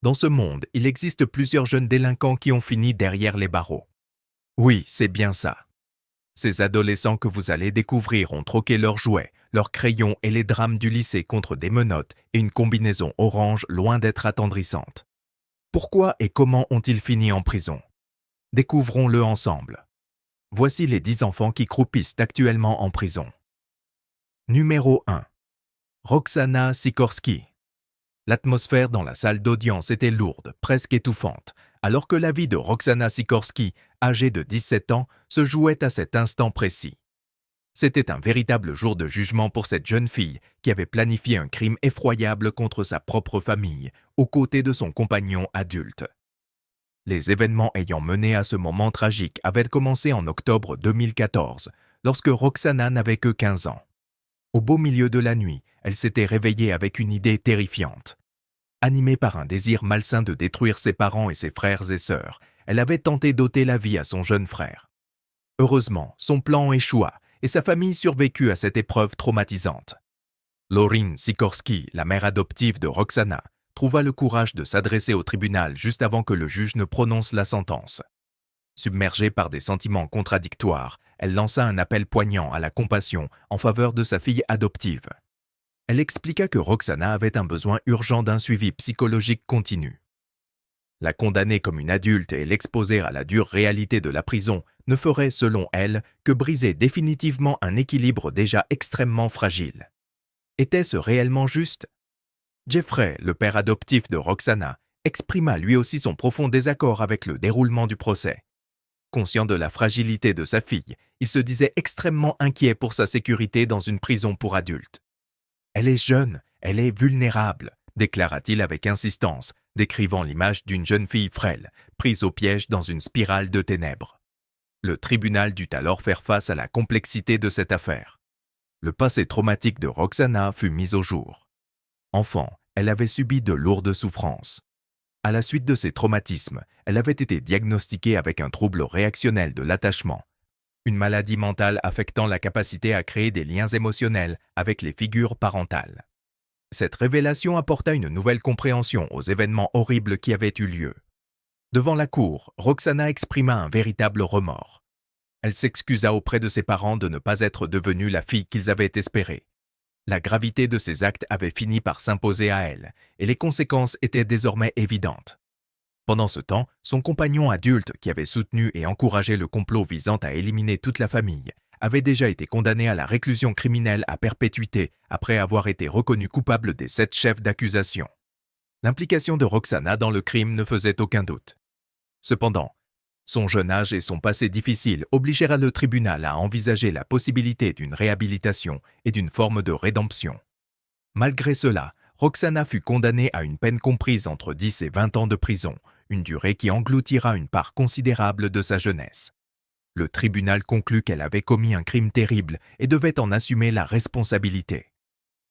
Dans ce monde, il existe plusieurs jeunes délinquants qui ont fini derrière les barreaux. Oui, c'est bien ça. Ces adolescents que vous allez découvrir ont troqué leurs jouets, leurs crayons et les drames du lycée contre des menottes et une combinaison orange loin d'être attendrissante. Pourquoi et comment ont-ils fini en prison? Découvrons-le ensemble. Voici les 10 enfants qui croupissent actuellement en prison. Numéro 1. Roxana Sikorski. L'atmosphère dans la salle d'audience était lourde, presque étouffante, alors que la vie de Roxana Sikorski, âgée de 17 ans, se jouait à cet instant précis. C'était un véritable jour de jugement pour cette jeune fille qui avait planifié un crime effroyable contre sa propre famille, aux côtés de son compagnon adulte. Les événements ayant mené à ce moment tragique avaient commencé en octobre 2014, lorsque Roxana n'avait que 15 ans. Au beau milieu de la nuit, elle s'était réveillée avec une idée terrifiante. Animée par un désir malsain de détruire ses parents et ses frères et sœurs, elle avait tenté d'ôter la vie à son jeune frère. Heureusement, son plan échoua et sa famille survécut à cette épreuve traumatisante. Laureen Sikorski, la mère adoptive de Roxana, trouva le courage de s'adresser au tribunal juste avant que le juge ne prononce la sentence. Submergée par des sentiments contradictoires, elle lança un appel poignant à la compassion en faveur de sa fille adoptive. Elle expliqua que Roxana avait un besoin urgent d'un suivi psychologique continu. La condamner comme une adulte et l'exposer à la dure réalité de la prison ne ferait, selon elle, que briser définitivement un équilibre déjà extrêmement fragile. Était-ce réellement juste? Jeffrey, le père adoptif de Roxana, exprima lui aussi son profond désaccord avec le déroulement du procès. Conscient de la fragilité de sa fille, il se disait extrêmement inquiet pour sa sécurité dans une prison pour adultes. « Elle est jeune, elle est vulnérable », déclara-t-il avec insistance, décrivant l'image d'une jeune fille frêle, prise au piège dans une spirale de ténèbres. Le tribunal dut alors faire face à la complexité de cette affaire. Le passé traumatique de Roxana fut mis au jour. Enfant, elle avait subi de lourdes souffrances. À la suite de ces traumatismes, elle avait été diagnostiquée avec un trouble réactionnel de l'attachement, une maladie mentale affectant la capacité à créer des liens émotionnels avec les figures parentales. Cette révélation apporta une nouvelle compréhension aux événements horribles qui avaient eu lieu. Devant la cour, Roxana exprima un véritable remords. Elle s'excusa auprès de ses parents de ne pas être devenue la fille qu'ils avaient espérée. La gravité de ses actes avait fini par s'imposer à elle, et les conséquences étaient désormais évidentes. Pendant ce temps, son compagnon adulte, qui avait soutenu et encouragé le complot visant à éliminer toute la famille, avait déjà été condamné à la réclusion criminelle à perpétuité après avoir été reconnu coupable des 7 chefs d'accusation. L'implication de Roxana dans le crime ne faisait aucun doute. Cependant, son jeune âge et son passé difficile obligèrent le tribunal à envisager la possibilité d'une réhabilitation et d'une forme de rédemption. Malgré cela, Roxana fut condamnée à une peine comprise entre 10 et 20 ans de prison, une durée qui engloutira une part considérable de sa jeunesse. Le tribunal conclut qu'elle avait commis un crime terrible et devait en assumer la responsabilité.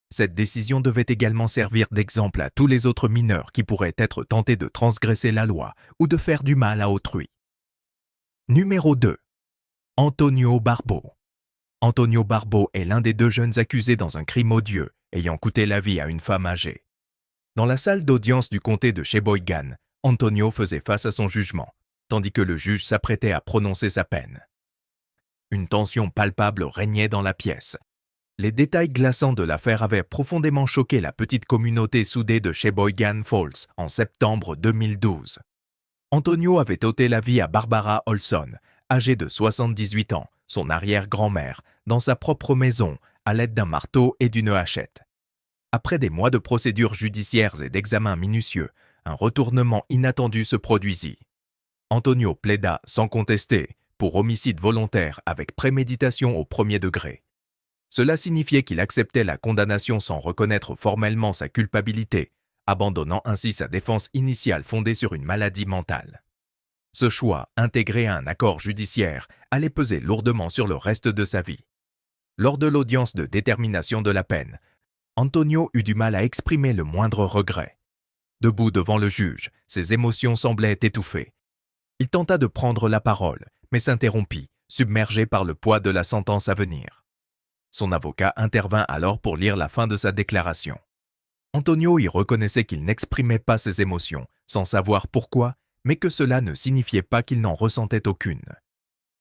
Cette décision devait également servir d'exemple à tous les autres mineurs qui pourraient être tentés de transgresser la loi ou de faire du mal à autrui. Numéro 2. Antonio Barbo. Antonio Barbo est l'un des 2 jeunes accusés dans un crime odieux ayant coûté la vie à une femme âgée. Dans la salle d'audience du comté de Sheboygan, Antonio faisait face à son jugement, tandis que le juge s'apprêtait à prononcer sa peine. Une tension palpable régnait dans la pièce. Les détails glaçants de l'affaire avaient profondément choqué la petite communauté soudée de Sheboygan Falls en septembre 2012. Antonio avait ôté la vie à Barbara Olson, âgée de 78 ans, son arrière-grand-mère, dans sa propre maison, à l'aide d'un marteau et d'une hachette. Après des mois de procédures judiciaires et d'examens minutieux, un retournement inattendu se produisit. Antonio plaida sans contester pour homicide volontaire avec préméditation au premier degré. Cela signifiait qu'il acceptait la condamnation sans reconnaître formellement sa culpabilité, abandonnant ainsi sa défense initiale fondée sur une maladie mentale. Ce choix, intégré à un accord judiciaire, allait peser lourdement sur le reste de sa vie. Lors de l'audience de détermination de la peine, Antonio eut du mal à exprimer le moindre regret. Debout devant le juge, ses émotions semblaient étouffées. Il tenta de prendre la parole, mais s'interrompit, submergé par le poids de la sentence à venir. Son avocat intervint alors pour lire la fin de sa déclaration. Antonio y reconnaissait qu'il n'exprimait pas ses émotions, sans savoir pourquoi, mais que cela ne signifiait pas qu'il n'en ressentait aucune.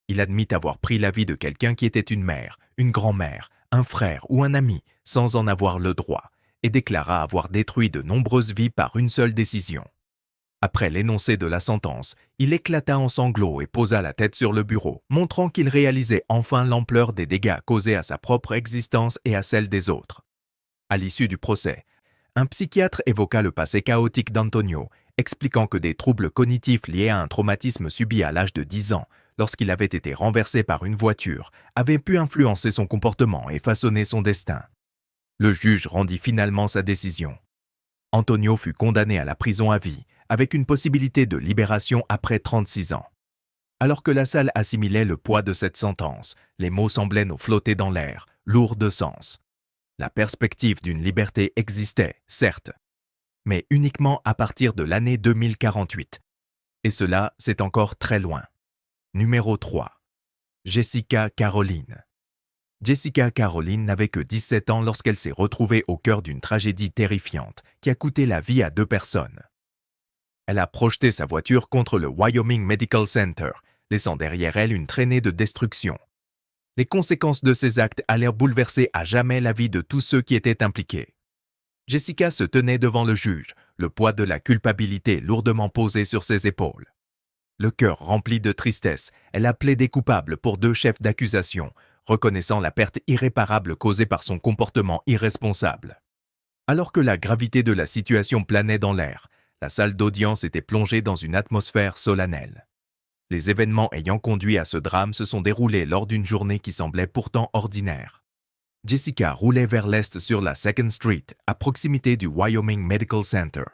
Il admit avoir pris la vie de quelqu'un qui était une mère, une grand-mère, un frère ou un ami, sans en avoir le droit, et déclara avoir détruit de nombreuses vies par une seule décision. Après l'énoncé de la sentence, il éclata en sanglots et posa la tête sur le bureau, montrant qu'il réalisait enfin l'ampleur des dégâts causés à sa propre existence et à celle des autres. À l'issue du procès, un psychiatre évoqua le passé chaotique d'Antonio, expliquant que des troubles cognitifs liés à un traumatisme subi à l'âge de 10 ans, lorsqu'il avait été renversé par une voiture, avaient pu influencer son comportement et façonner son destin. Le juge rendit finalement sa décision. Antonio fut condamné à la prison à vie, avec une possibilité de libération après 36 ans. Alors que la salle assimilait le poids de cette sentence, les mots semblaient nous flotter dans l'air, lourds de sens. La perspective d'une liberté existait, certes, mais uniquement à partir de l'année 2048. Et cela, c'est encore très loin. Numéro 3. Jessica Caroline. Jessica Caroline n'avait que 17 ans lorsqu'elle s'est retrouvée au cœur d'une tragédie terrifiante qui a coûté la vie à 2 personnes. Elle a projeté sa voiture contre le Wyoming Medical Center, laissant derrière elle une traînée de destruction. Les conséquences de ces actes allèrent bouleverser à jamais la vie de tous ceux qui étaient impliqués. Jessica se tenait devant le juge, le poids de la culpabilité lourdement posé sur ses épaules. Le cœur rempli de tristesse, elle a plaidé coupable pour 2 chefs d'accusation, reconnaissant la perte irréparable causée par son comportement irresponsable. Alors que la gravité de la situation planait dans l'air, la salle d'audience était plongée dans une atmosphère solennelle. Les événements ayant conduit à ce drame se sont déroulés lors d'une journée qui semblait pourtant ordinaire. Jessica roulait vers l'est sur la 2nd Street, à proximité du Wyoming Medical Center.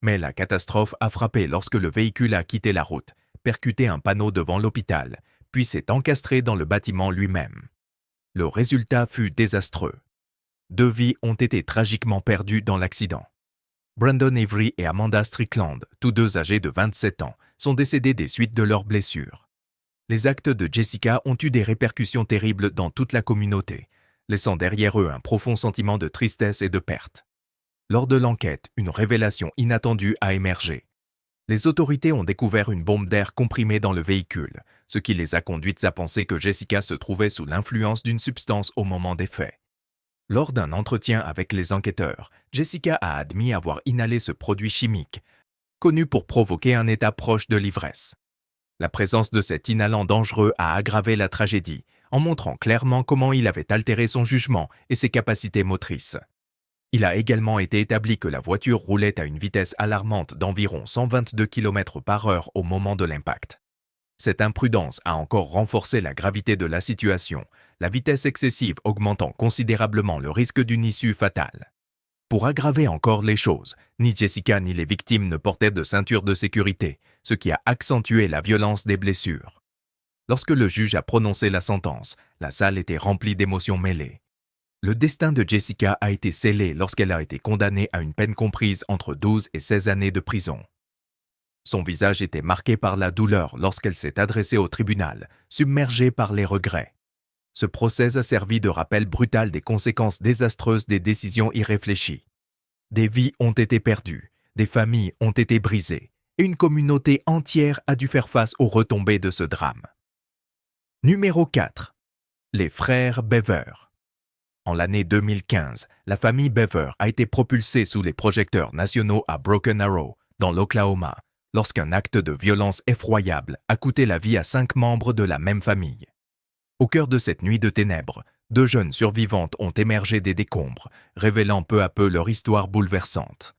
Mais la catastrophe a frappé lorsque le véhicule a quitté la route, percuté un panneau devant l'hôpital, puis s'est encastré dans le bâtiment lui-même. Le résultat fut désastreux. 2 vies ont été tragiquement perdues dans l'accident. Brandon Avery et Amanda Strickland, tous 2 âgés de 27 ans, sont décédés des suites de leurs blessures. Les actes de Jessica ont eu des répercussions terribles dans toute la communauté, laissant derrière eux un profond sentiment de tristesse et de perte. Lors de l'enquête, une révélation inattendue a émergé. Les autorités ont découvert une bombe d'air comprimée dans le véhicule, ce qui les a conduites à penser que Jessica se trouvait sous l'influence d'une substance au moment des faits. Lors d'un entretien avec les enquêteurs, Jessica a admis avoir inhalé ce produit chimique, connu pour provoquer un état proche de l'ivresse. La présence de cet inhalant dangereux a aggravé la tragédie, en montrant clairement comment il avait altéré son jugement et ses capacités motrices. Il a également été établi que la voiture roulait à une vitesse alarmante d'environ 122 km/h au moment de l'impact. Cette imprudence a encore renforcé la gravité de la situation, la vitesse excessive augmentant considérablement le risque d'une issue fatale. Pour aggraver encore les choses, ni Jessica ni les victimes ne portaient de ceinture de sécurité, ce qui a accentué la violence des blessures. Lorsque le juge a prononcé la sentence, la salle était remplie d'émotions mêlées. Le destin de Jessica a été scellé lorsqu'elle a été condamnée à une peine comprise entre 12 et 16 années de prison. Son visage était marqué par la douleur lorsqu'elle s'est adressée au tribunal, submergée par les regrets. Ce procès a servi de rappel brutal des conséquences désastreuses des décisions irréfléchies. Des vies ont été perdues, des familles ont été brisées, et une communauté entière a dû faire face aux retombées de ce drame. Numéro 4. Les frères Bever. En l'année 2015, la famille Bever a été propulsée sous les projecteurs nationaux à Broken Arrow, dans l'Oklahoma, lorsqu'un acte de violence effroyable a coûté la vie à 5 membres de la même famille. Au cœur de cette nuit de ténèbres, 2 jeunes survivantes ont émergé des décombres, révélant peu à peu leur histoire bouleversante.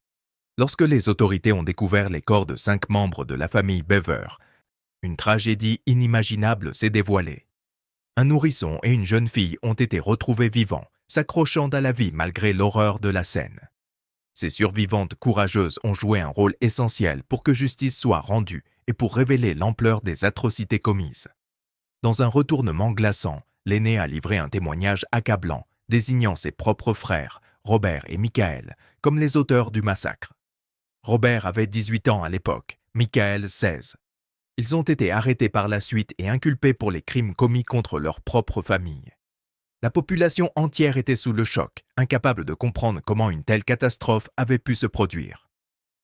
Lorsque les autorités ont découvert les corps de 5 membres de la famille Bever, une tragédie inimaginable s'est dévoilée. Un nourrisson et une jeune fille ont été retrouvés vivants, s'accrochant à la vie malgré l'horreur de la scène. Ces survivantes courageuses ont joué un rôle essentiel pour que justice soit rendue et pour révéler l'ampleur des atrocités commises. Dans un retournement glaçant, l'aîné a livré un témoignage accablant, désignant ses propres frères, Robert et Michael, comme les auteurs du massacre. Robert avait 18 ans à l'époque, Michael 16. Ils ont été arrêtés par la suite et inculpés pour les crimes commis contre leur propre famille. La population entière était sous le choc, incapable de comprendre comment une telle catastrophe avait pu se produire.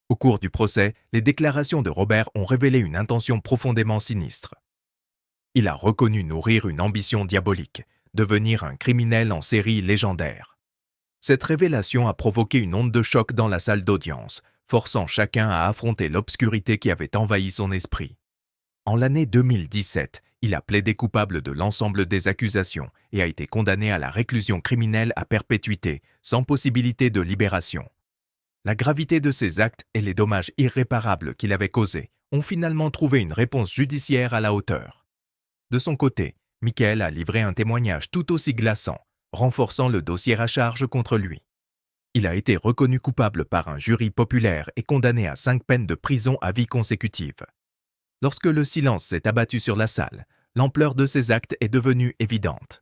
Au cours du procès, les déclarations de Robert ont révélé une intention profondément sinistre. Il a reconnu nourrir une ambition diabolique, devenir un criminel en série légendaire. Cette révélation a provoqué une onde de choc dans la salle d'audience, forçant chacun à affronter l'obscurité qui avait envahi son esprit. En l'année 2017, il a plaidé coupable de l'ensemble des accusations et a été condamné à la réclusion criminelle à perpétuité, sans possibilité de libération. La gravité de ses actes et les dommages irréparables qu'il avait causés ont finalement trouvé une réponse judiciaire à la hauteur. De son côté, Michael a livré un témoignage tout aussi glaçant, renforçant le dossier à charge contre lui. Il a été reconnu coupable par un jury populaire et condamné à 5 peines de prison à vie consécutive. Lorsque le silence s'est abattu sur la salle, l'ampleur de ses actes est devenue évidente.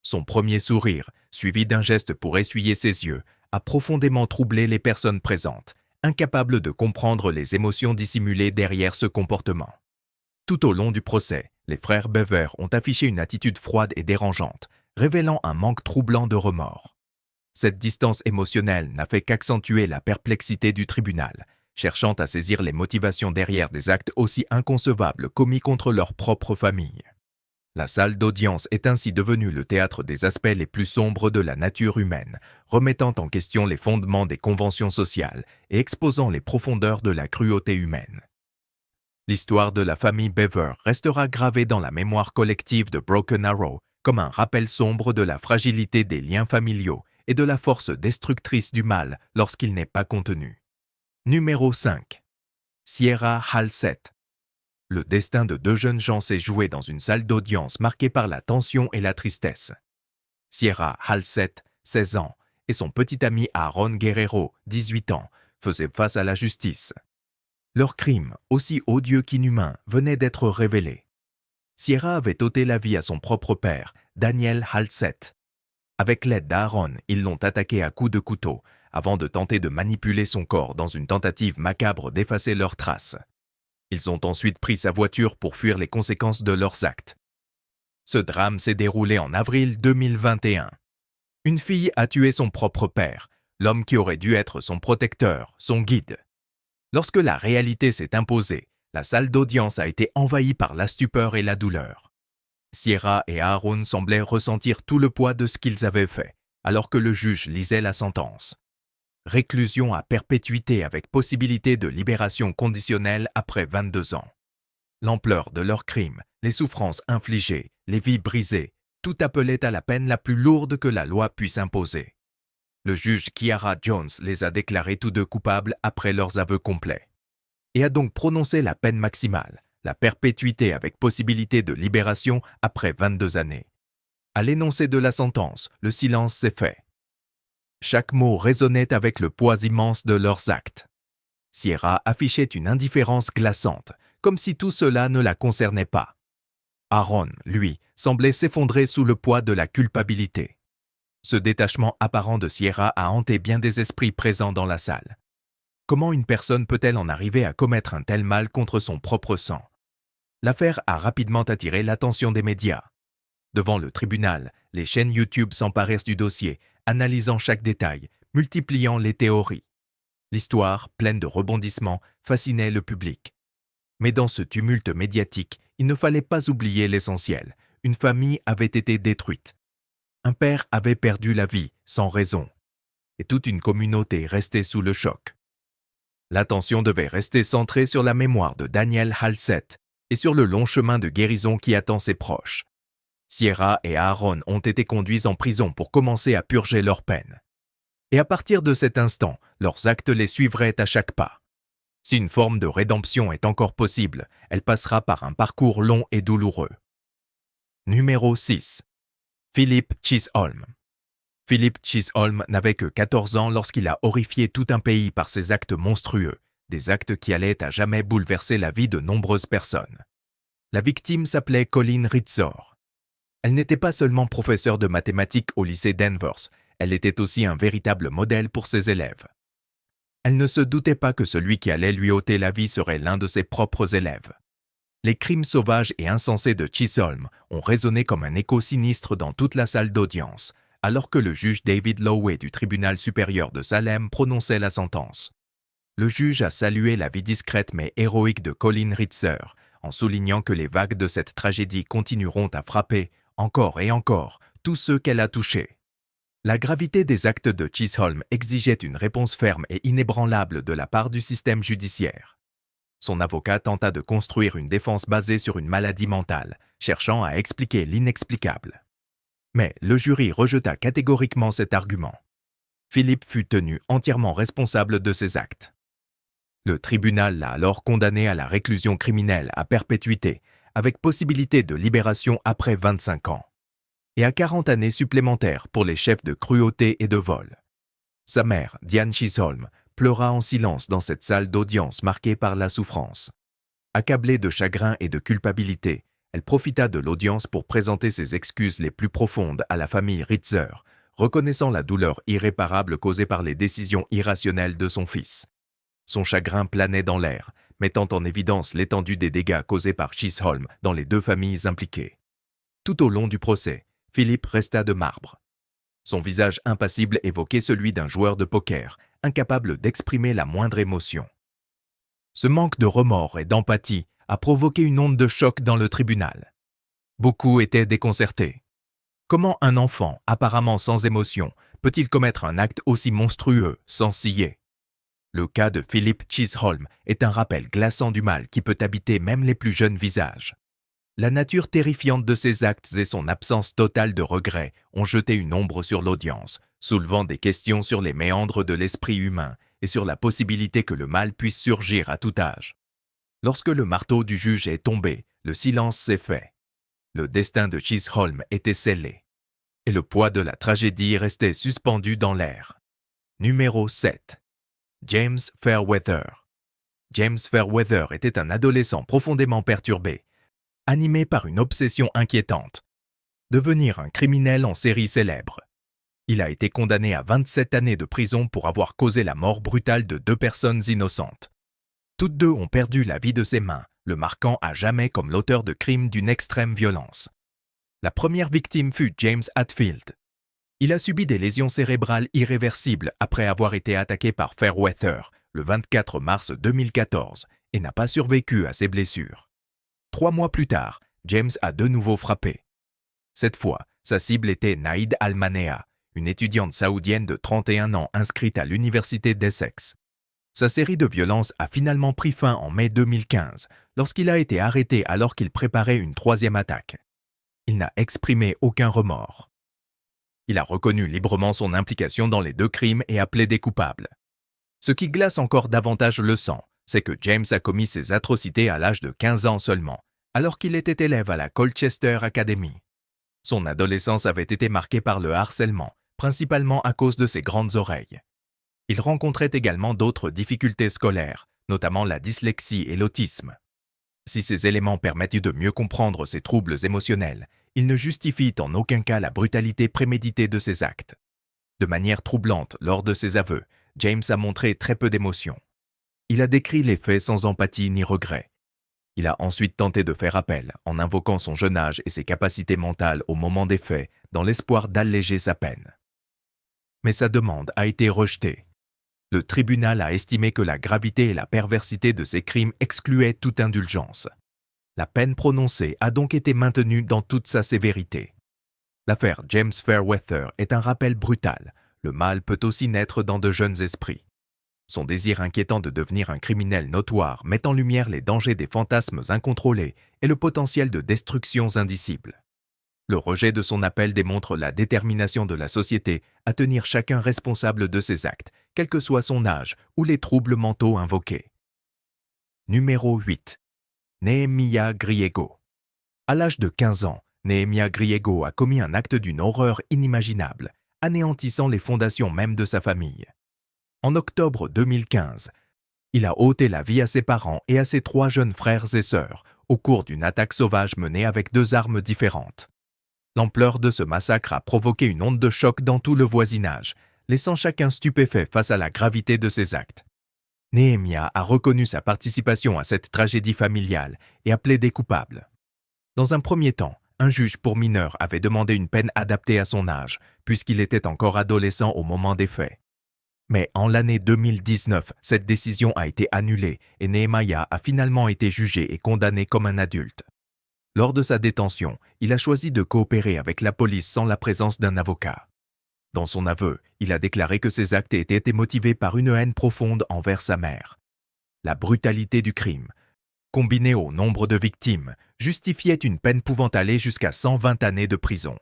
Son premier sourire, suivi d'un geste pour essuyer ses yeux, a profondément troublé les personnes présentes, incapables de comprendre les émotions dissimulées derrière ce comportement. Tout au long du procès, les frères Bever ont affiché une attitude froide et dérangeante, révélant un manque troublant de remords. Cette distance émotionnelle n'a fait qu'accentuer la perplexité du tribunal, cherchant à saisir les motivations derrière des actes aussi inconcevables commis contre leur propre famille. La salle d'audience est ainsi devenue le théâtre des aspects les plus sombres de la nature humaine, remettant en question les fondements des conventions sociales et exposant les profondeurs de la cruauté humaine. L'histoire de la famille Bever restera gravée dans la mémoire collective de Broken Arrow comme un rappel sombre de la fragilité des liens familiaux et de la force destructrice du mal lorsqu'il n'est pas contenu. Numéro 5. Sierra Halsett. Le destin de 2 jeunes gens s'est joué dans une salle d'audience marquée par la tension et la tristesse. Sierra Halsett, 16 ans, et son petit ami Aaron Guerrero, 18 ans, faisaient face à la justice. Leur crime, aussi odieux qu'inhumain, venait d'être révélé. Sierra avait ôté la vie à son propre père, Daniel Halsett. Avec l'aide d'Aaron, ils l'ont attaqué à coups de couteau, avant de tenter de manipuler son corps dans une tentative macabre d'effacer leurs traces. Ils ont ensuite pris sa voiture pour fuir les conséquences de leurs actes. Ce drame s'est déroulé en avril 2021. Une fille a tué son propre père, l'homme qui aurait dû être son protecteur, son guide. Lorsque la réalité s'est imposée, la salle d'audience a été envahie par la stupeur et la douleur. Sierra et Aaron semblaient ressentir tout le poids de ce qu'ils avaient fait, alors que le juge lisait la sentence. Réclusion à perpétuité avec possibilité de libération conditionnelle après 22 ans. L'ampleur de leurs crimes, les souffrances infligées, les vies brisées, tout appelait à la peine la plus lourde que la loi puisse imposer. Le juge Kiara Jones les a déclarés tous 2 coupables après leurs aveux complets et a donc prononcé la peine maximale, la perpétuité avec possibilité de libération après 22 années. À l'énoncé de la sentence, le silence s'est fait. Chaque mot résonnait avec le poids immense de leurs actes. Sierra affichait une indifférence glaçante, comme si tout cela ne la concernait pas. Aaron, lui, semblait s'effondrer sous le poids de la culpabilité. Ce détachement apparent de Sierra a hanté bien des esprits présents dans la salle. Comment une personne peut-elle en arriver à commettre un tel mal contre son propre sang? L'affaire a rapidement attiré l'attention des médias. Devant le tribunal, les chaînes YouTube s'emparèrent du dossier, analysant chaque détail, multipliant les théories. L'histoire, pleine de rebondissements, fascinait le public. Mais dans ce tumulte médiatique, il ne fallait pas oublier l'essentiel. Une famille avait été détruite. Un père avait perdu la vie, sans raison. Et toute une communauté restait sous le choc. L'attention devait rester centrée sur la mémoire de Daniel Halsett et sur le long chemin de guérison qui attend ses proches. Sierra et Aaron ont été conduits en prison pour commencer à purger leur peine. Et à partir de cet instant, leurs actes les suivraient à chaque pas. Si une forme de rédemption est encore possible, elle passera par un parcours long et douloureux. Numéro 6. Philip Chisholm. Philip Chisholm n'avait que 14 ans lorsqu'il a horrifié tout un pays par ses actes monstrueux, des actes qui allaient à jamais bouleverser la vie de nombreuses personnes. La victime s'appelait Colleen Ritzor. Elle n'était pas seulement professeure de mathématiques au lycée Danvers, elle était aussi un véritable modèle pour ses élèves. Elle ne se doutait pas que celui qui allait lui ôter la vie serait l'un de ses propres élèves. Les crimes sauvages et insensés de Chisholm ont résonné comme un écho sinistre dans toute la salle d'audience, alors que le juge David Lowe du tribunal supérieur de Salem prononçait la sentence. Le juge a salué la vie discrète mais héroïque de Colleen Ritzer, en soulignant que les vagues de cette tragédie continueront à frapper, encore et encore, tous ceux qu'elle a touchés. La gravité des actes de Chisholm exigeait une réponse ferme et inébranlable de la part du système judiciaire. Son avocat tenta de construire une défense basée sur une maladie mentale, cherchant à expliquer l'inexplicable. Mais le jury rejeta catégoriquement cet argument. Philip fut tenu entièrement responsable de ses actes. Le tribunal l'a alors condamné à la réclusion criminelle à perpétuité, avec possibilité de libération après 25 ans, et à 40 années supplémentaires pour les chefs de cruauté et de vol. Sa mère, Diane Chisholm, pleura en silence dans cette salle d'audience marquée par la souffrance. Accablée de chagrin et de culpabilité, elle profita de l'audience pour présenter ses excuses les plus profondes à la famille Ritzer, reconnaissant la douleur irréparable causée par les décisions irrationnelles de son fils. Son chagrin planait dans l'air, mettant en évidence l'étendue des dégâts causés par Chisholm dans les deux familles impliquées. Tout au long du procès, Philip resta de marbre. Son visage impassible évoquait celui d'un joueur de poker, incapable d'exprimer la moindre émotion. Ce manque de remords et d'empathie a provoqué une onde de choc dans le tribunal. Beaucoup étaient déconcertés. Comment un enfant, apparemment sans émotion, peut-il commettre un acte aussi monstrueux sans ciller? Le cas de Philip Chisholm est un rappel glaçant du mal qui peut habiter même les plus jeunes visages. La nature terrifiante de ses actes et son absence totale de regret ont jeté une ombre sur l'audience, soulevant des questions sur les méandres de l'esprit humain et sur la possibilité que le mal puisse surgir à tout âge. Lorsque le marteau du juge est tombé, le silence s'est fait. Le destin de Chisholm était scellé, et le poids de la tragédie restait suspendu dans l'air. Numéro 7. James Fairweather. James Fairweather était un adolescent profondément perturbé, animé par une obsession inquiétante: devenir un criminel en série célèbre. Il a été condamné à 27 années de prison pour avoir causé la mort brutale de 2 personnes innocentes. Toutes 2 ont perdu la vie de ses mains, le marquant à jamais comme l'auteur de crimes d'une extrême violence. La première victime fut James Hatfield. Il a subi des lésions cérébrales irréversibles après avoir été attaqué par Fairweather le 24 mars 2014 et n'a pas survécu à ses blessures. 3 mois plus tard, James a de nouveau frappé. Cette fois, sa cible était Naïd Al-Manea, une étudiante saoudienne de 31 ans inscrite à l'université d'Essex. Sa série de violences a finalement pris fin en mai 2015, lorsqu'il a été arrêté alors qu'il préparait une 3e attaque. Il n'a exprimé aucun remords. Il a reconnu librement son implication dans les 2 crimes et a plaidé coupable. Ce qui glace encore davantage le sang, c'est que James a commis ses atrocités à l'âge de 15 ans seulement, alors qu'il était élève à la Colchester Academy. Son adolescence avait été marquée par le harcèlement, principalement à cause de ses grandes oreilles. Il rencontrait également d'autres difficultés scolaires, notamment la dyslexie et l'autisme. Si ces éléments permettent de mieux comprendre ses troubles émotionnels, ils ne justifient en aucun cas la brutalité préméditée de ses actes. De manière troublante, lors de ses aveux, James a montré très peu d'émotion. Il a décrit les faits sans empathie ni regret. Il a ensuite tenté de faire appel, en invoquant son jeune âge et ses capacités mentales au moment des faits, dans l'espoir d'alléger sa peine. Mais sa demande a été rejetée. Le tribunal a estimé que la gravité et la perversité de ses crimes excluaient toute indulgence. La peine prononcée a donc été maintenue dans toute sa sévérité. L'affaire James Fairweather est un rappel brutal. Le mal peut aussi naître dans de jeunes esprits. Son désir inquiétant de devenir un criminel notoire met en lumière les dangers des fantasmes incontrôlés et le potentiel de destructions indicibles. Le rejet de son appel démontre la détermination de la société à tenir chacun responsable de ses actes, quel que soit son âge ou les troubles mentaux invoqués. Numéro 8. Nehemiah Griego. À l'âge de 15 ans, Nehemiah Griego a commis un acte d'une horreur inimaginable, anéantissant les fondations même de sa famille. En octobre 2015, il a ôté la vie à ses parents et à ses 3 jeunes frères et sœurs au cours d'une attaque sauvage menée avec 2 armes différentes. L'ampleur de ce massacre a provoqué une onde de choc dans tout le voisinage, laissant chacun stupéfait face à la gravité de ses actes. Nehemia a reconnu sa participation à cette tragédie familiale et a plaidé coupable. Dans un premier temps, un juge pour mineurs avait demandé une peine adaptée à son âge, puisqu'il était encore adolescent au moment des faits. Mais en l'année 2019, cette décision a été annulée et Nehemia a finalement été jugé et condamné comme un adulte. Lors de sa détention, il a choisi de coopérer avec la police sans la présence d'un avocat. Dans son aveu, il a déclaré que ses actes étaient été motivés par une haine profonde envers sa mère. La brutalité du crime, combinée au nombre de victimes, justifiait une peine pouvant aller jusqu'à 120 années de prison.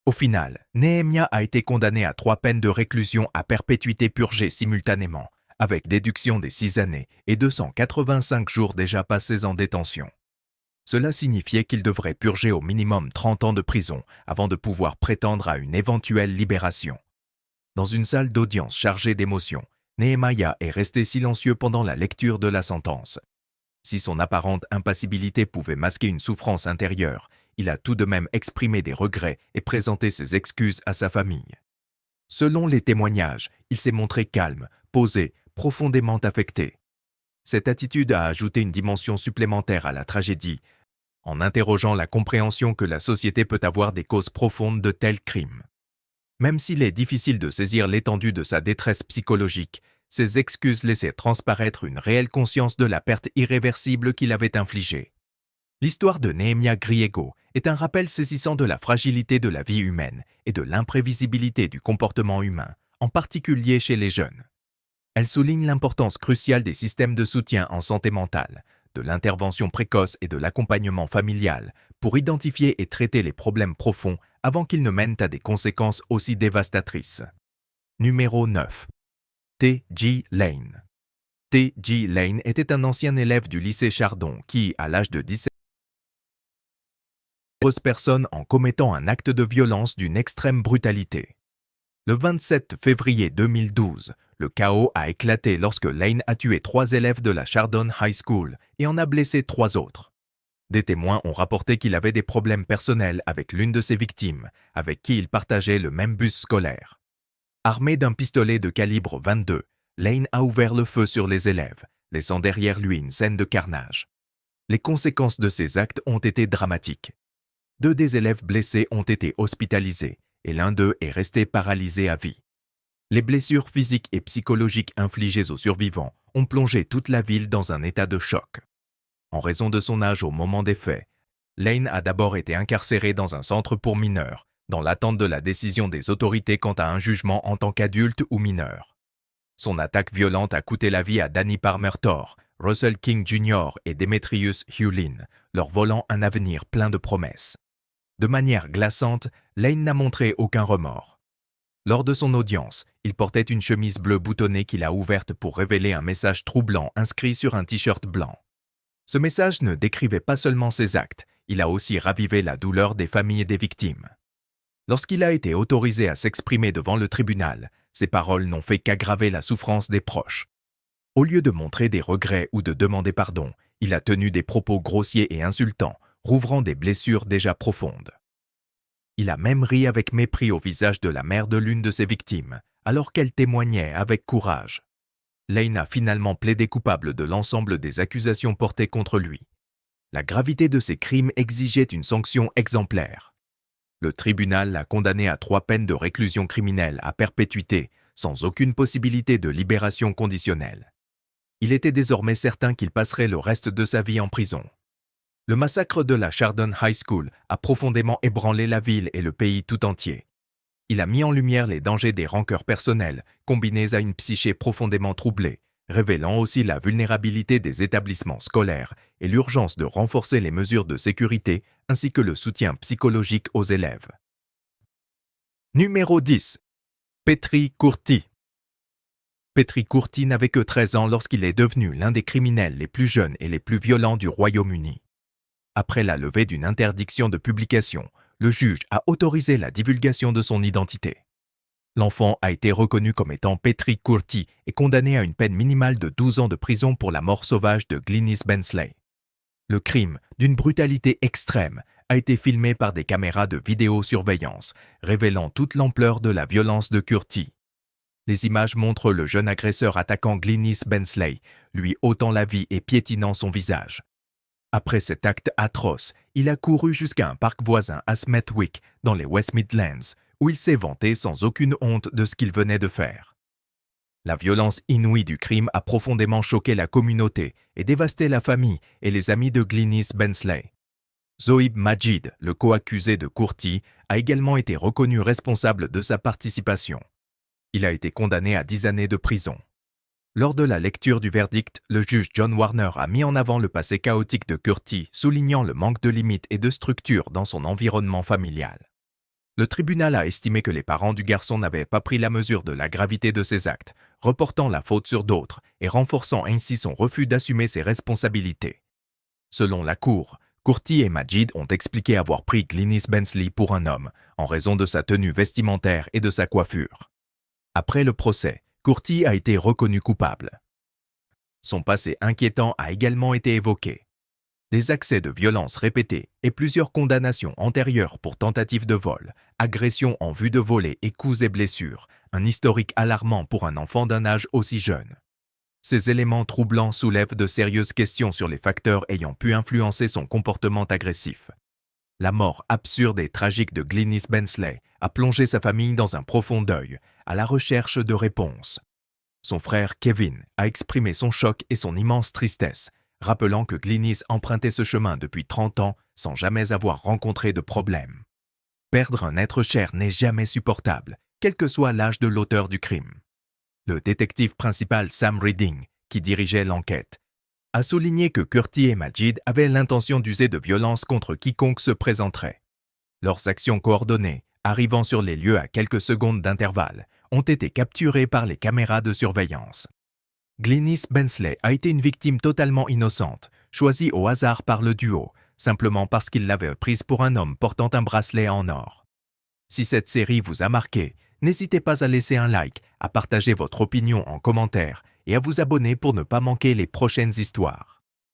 Au final, Nehemia a été condamné à 3 peines de réclusion à perpétuité purgées simultanément, avec déduction des 6 années et 285 jours déjà passés en détention. Cela signifiait qu'il devrait purger au minimum 30 ans de prison avant de pouvoir prétendre à une éventuelle libération. Dans une salle d'audience chargée d'émotions, Nehemia est resté silencieux pendant la lecture de la sentence. Si son apparente impassibilité pouvait masquer une souffrance intérieure, il a tout de même exprimé des regrets et présenté ses excuses à sa famille. Selon les témoignages, il s'est montré calme, posé, profondément affecté. Cette attitude a ajouté une dimension supplémentaire à la tragédie, en interrogeant la compréhension que la société peut avoir des causes profondes de tels crimes. Même s'il est difficile de saisir l'étendue de sa détresse psychologique, ses excuses laissaient transparaître une réelle conscience de la perte irréversible qu'il avait infligée. L'histoire de Nehemia Griego est un rappel saisissant de la fragilité de la vie humaine et de l'imprévisibilité du comportement humain, en particulier chez les jeunes. Elle souligne l'importance cruciale des systèmes de soutien en santé mentale, de l'intervention précoce et de l'accompagnement familial pour identifier et traiter les problèmes profonds avant qu'ils ne mènent à des conséquences aussi dévastatrices. Numéro 9. T.J. Lane. T.J. Lane était un ancien élève du lycée Chardon qui, à l'âge de 17 ans, nombreuses personnes en commettant un acte de violence d'une extrême brutalité. Le 27 février 2012, le chaos a éclaté lorsque Lane a tué 3 élèves de la Chardon High School et en a blessé 3 autres. Des témoins ont rapporté qu'il avait des problèmes personnels avec l'une de ses victimes, avec qui il partageait le même bus scolaire. Armé d'un pistolet de calibre 22, Lane a ouvert le feu sur les élèves, laissant derrière lui une scène de carnage. Les conséquences de ces actes ont été dramatiques. 2 des élèves blessés ont été hospitalisés et l'un d'eux est resté paralysé à vie. Les blessures physiques et psychologiques infligées aux survivants ont plongé toute la ville dans un état de choc. En raison de son âge au moment des faits, Lane a d'abord été incarcéré dans un centre pour mineurs, dans l'attente de la décision des autorités quant à un jugement en tant qu'adulte ou mineur. Son attaque violente a coûté la vie à Danny Palmer Thor, Russell King Jr. et Demetrius Hewlin, leur volant un avenir plein de promesses. De manière glaçante, Lane n'a montré aucun remords. Lors de son audience, il portait une chemise bleue boutonnée qu'il a ouverte pour révéler un message troublant inscrit sur un t-shirt blanc. Ce message ne décrivait pas seulement ses actes, il a aussi ravivé la douleur des familles des victimes. Lorsqu'il a été autorisé à s'exprimer devant le tribunal, ses paroles n'ont fait qu'aggraver la souffrance des proches. Au lieu de montrer des regrets ou de demander pardon, il a tenu des propos grossiers et insultants, rouvrant des blessures déjà profondes. Il a même ri avec mépris au visage de la mère de l'une de ses victimes, alors qu'elle témoignait avec courage. Lane a finalement plaidé coupable de l'ensemble des accusations portées contre lui. La gravité de ses crimes exigeait une sanction exemplaire. Le tribunal l'a condamné à 3 peines de réclusion criminelle à perpétuité, sans aucune possibilité de libération conditionnelle. Il était désormais certain qu'il passerait le reste de sa vie en prison. Le massacre de la Chardon High School a profondément ébranlé la ville et le pays tout entier. Il a mis en lumière les dangers des rancœurs personnelles, combinés à une psyché profondément troublée, révélant aussi la vulnérabilité des établissements scolaires et l'urgence de renforcer les mesures de sécurité ainsi que le soutien psychologique aux élèves. Numéro 10. Petri Kurti. Petri Kurti n'avait que 13 ans lorsqu'il est devenu l'un des criminels les plus jeunes et les plus violents du Royaume-Uni. Après la levée d'une interdiction de publication, le juge a autorisé la divulgation de son identité. L'enfant a été reconnu comme étant Petri Kurti et condamné à une peine minimale de 12 ans de prison pour la mort sauvage de Glynis Bensley. Le crime, d'une brutalité extrême, a été filmé par des caméras de vidéosurveillance, révélant toute l'ampleur de la violence de Kurti. Les images montrent le jeune agresseur attaquant Glynis Bensley, lui ôtant la vie et piétinant son visage. Après cet acte atroce, il a couru jusqu'à un parc voisin à Smethwick, dans les West Midlands, où il s'est vanté sans aucune honte de ce qu'il venait de faire. La violence inouïe du crime a profondément choqué la communauté et dévasté la famille et les amis de Glynis Bensley. Zoïb Majid, le co-accusé de Courtty, a également été reconnu responsable de sa participation. Il a été condamné à 10 années de prison. Lors de la lecture du verdict, le juge John Warner a mis en avant le passé chaotique de Courtty, soulignant le manque de limites et de structure dans son environnement familial. Le tribunal a estimé que les parents du garçon n'avaient pas pris la mesure de la gravité de ses actes, reportant la faute sur d'autres et renforçant ainsi son refus d'assumer ses responsabilités. Selon la Cour, Courtty et Majid ont expliqué avoir pris Glynis Bensley pour un homme, en raison de sa tenue vestimentaire et de sa coiffure. Après le procès, Courtty a été reconnu coupable. Son passé inquiétant a également été évoqué. Des accès de violence répétés et plusieurs condamnations antérieures pour tentative de vol, agressions en vue de voler et coups et blessures, un historique alarmant pour un enfant d'un âge aussi jeune. Ces éléments troublants soulèvent de sérieuses questions sur les facteurs ayant pu influencer son comportement agressif. La mort absurde et tragique de Glynis Bensley a plongé sa famille dans un profond deuil, à la recherche de réponses. Son frère Kevin a exprimé son choc et son immense tristesse, rappelant que Glynis empruntait ce chemin depuis 30 ans sans jamais avoir rencontré de problème. Perdre un être cher n'est jamais supportable, quel que soit l'âge de l'auteur du crime. Le détective principal Sam Reading, qui dirigeait l'enquête, a souligné que Courtty et Majid avaient l'intention d'user de violence contre quiconque se présenterait. Leurs actions coordonnées, arrivant sur les lieux à quelques secondes d'intervalle, ont été capturées par les caméras de surveillance. Glynis Bensley a été une victime totalement innocente, choisie au hasard par le duo, simplement parce qu'il l'avait prise pour un homme portant un bracelet en or. Si cette série vous a marqué, n'hésitez pas à laisser un like, à partager votre opinion en commentaire et à vous abonner pour ne pas manquer les prochaines histoires.